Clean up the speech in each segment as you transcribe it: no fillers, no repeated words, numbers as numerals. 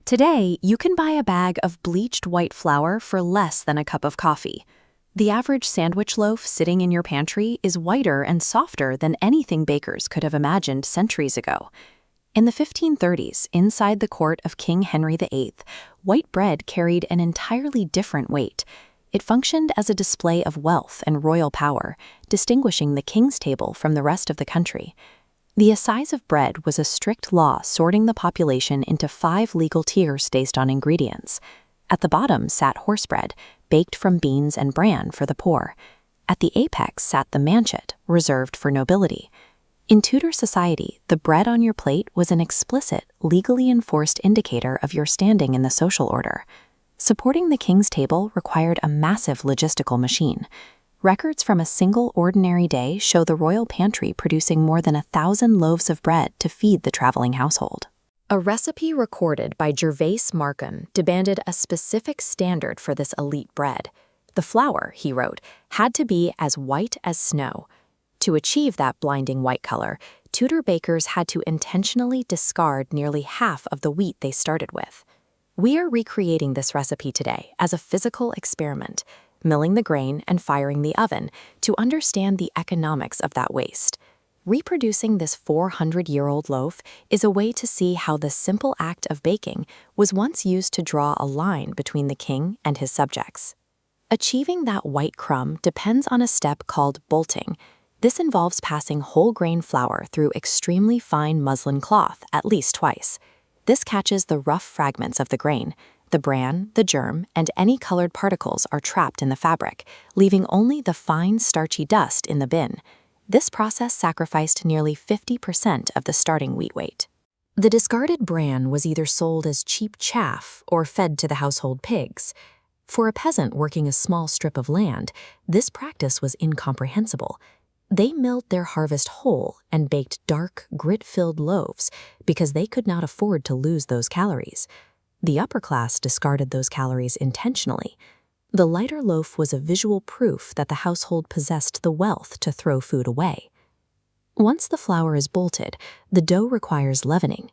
Today, you can buy a bag of bleached white flour for less than a cup of coffee. The average sandwich loaf sitting in your pantry is whiter and softer than anything bakers could have imagined centuries ago. In the 1530s, inside the court of King Henry VIII, white bread carried an entirely different weight. It functioned as a display of wealth and royal power, distinguishing the king's table from the rest of the country. The Assize of Bread was a strict law sorting the population into 5 legal tiers based on ingredients. At the bottom sat horsebread, baked from beans and bran for the poor. At the apex sat the manchet, reserved for nobility. In Tudor society, the bread on your plate was an explicit, legally enforced indicator of your standing in the social order. Supporting the king's table required a massive logistical machine. Records from a single ordinary day show the royal pantry producing more than 1,000 loaves of bread to feed the traveling household. A recipe recorded by Gervase Markham demanded a specific standard for this elite bread. The flour, he wrote, had to be as white as snow. To achieve that blinding white color, Tudor bakers had to intentionally discard nearly half of the wheat they started with. We are recreating this recipe today as a physical experiment, milling the grain and firing the oven to understand the economics of that waste. Reproducing this 400-year-old loaf is a way to see how the simple act of baking was once used to draw a line between the king and his subjects. Achieving that white crumb depends on a step called bolting. This involves passing whole grain flour through extremely fine muslin cloth at least twice. This catches the rough fragments of the grain. The bran, the germ, and any colored particles are trapped in the fabric, leaving only the fine, starchy dust in the bin. This process sacrificed nearly 50% of the starting wheat weight. The discarded bran was either sold as cheap chaff or fed to the household pigs. For a peasant working a small strip of land, this practice was incomprehensible. They milled their harvest whole and baked dark, grit-filled loaves because they could not afford to lose those calories. The upper class discarded those calories intentionally. The lighter loaf was a visual proof that the household possessed the wealth to throw food away. Once the flour is bolted, the dough requires leavening.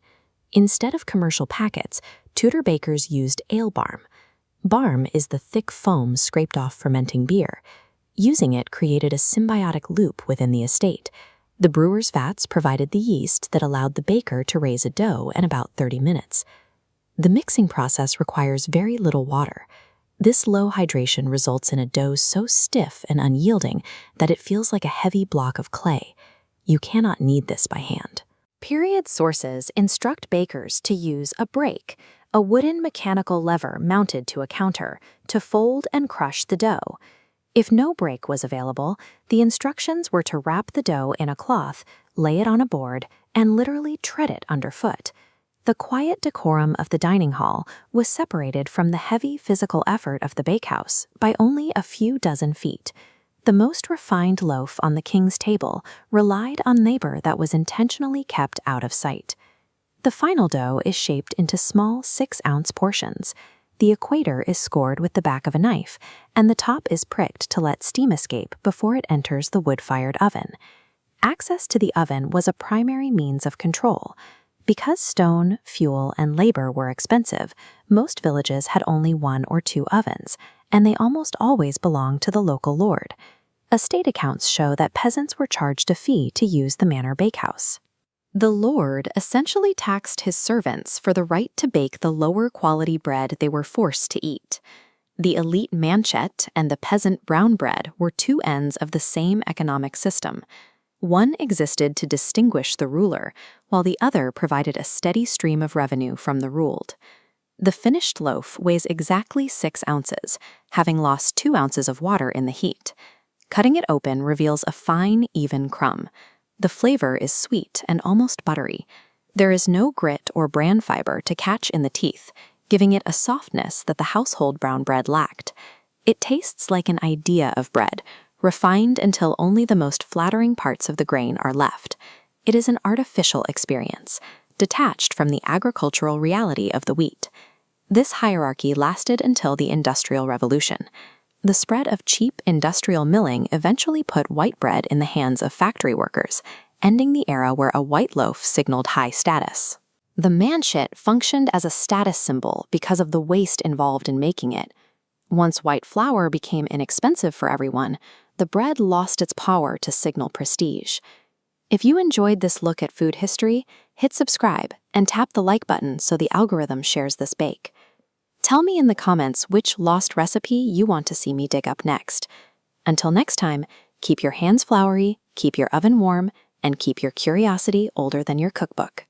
Instead of commercial packets, Tudor bakers used ale barm. Barm is the thick foam scraped off fermenting beer. Using it created a symbiotic loop within the estate. The brewer's vats provided the yeast that allowed the baker to raise a dough in about 30 minutes. The mixing process requires very little water. This low hydration results in a dough so stiff and unyielding that it feels like a heavy block of clay. You cannot knead this by hand. Period sources instruct bakers to use a brake, a wooden mechanical lever mounted to a counter, to fold and crush the dough. If no brake was available, the instructions were to wrap the dough in a cloth, lay it on a board, and literally tread it underfoot. The quiet decorum of the dining hall was separated from the heavy physical effort of the bakehouse by only a few dozen feet. The most refined loaf on the king's table relied on labor that was intentionally kept out of sight. The final dough is shaped into small 6-ounce portions. The equator is scored with the back of a knife, and the top is pricked to let steam escape before it enters the wood-fired oven. Access to the oven was a primary means of control. Because stone, fuel, and labor were expensive, most villages had only 1 or 2 ovens, and they almost always belonged to the local lord. Estate accounts show that peasants were charged a fee to use the manor bakehouse. The lord essentially taxed his servants for the right to bake the lower quality bread they were forced to eat. The elite manchet and the peasant brown bread were 2 ends of the same economic system. One existed to distinguish the ruler, while the other provided a steady stream of revenue from the ruled. The finished loaf weighs exactly 6 ounces, having lost 2 ounces of water in the heat. Cutting it open reveals a fine, even crumb. The flavor is sweet and almost buttery. There is no grit or bran fiber to catch in the teeth, giving it a softness that the household brown bread lacked. It tastes like an idea of bread, refined until only the most flattering parts of the grain are left. It is an artificial experience, detached from the agricultural reality of the wheat. This hierarchy lasted until the Industrial Revolution. The spread of cheap industrial milling eventually put white bread in the hands of factory workers, ending the era where a white loaf signaled high status. The manchet functioned as a status symbol because of the waste involved in making it. Once white flour became inexpensive for everyone, the bread lost its power to signal prestige. If you enjoyed this look at food history, hit subscribe and tap the like button so the algorithm shares this bake. Tell me in the comments which lost recipe you want to see me dig up next. Until next time, keep your hands floury, keep your oven warm, and keep your curiosity older than your cookbook.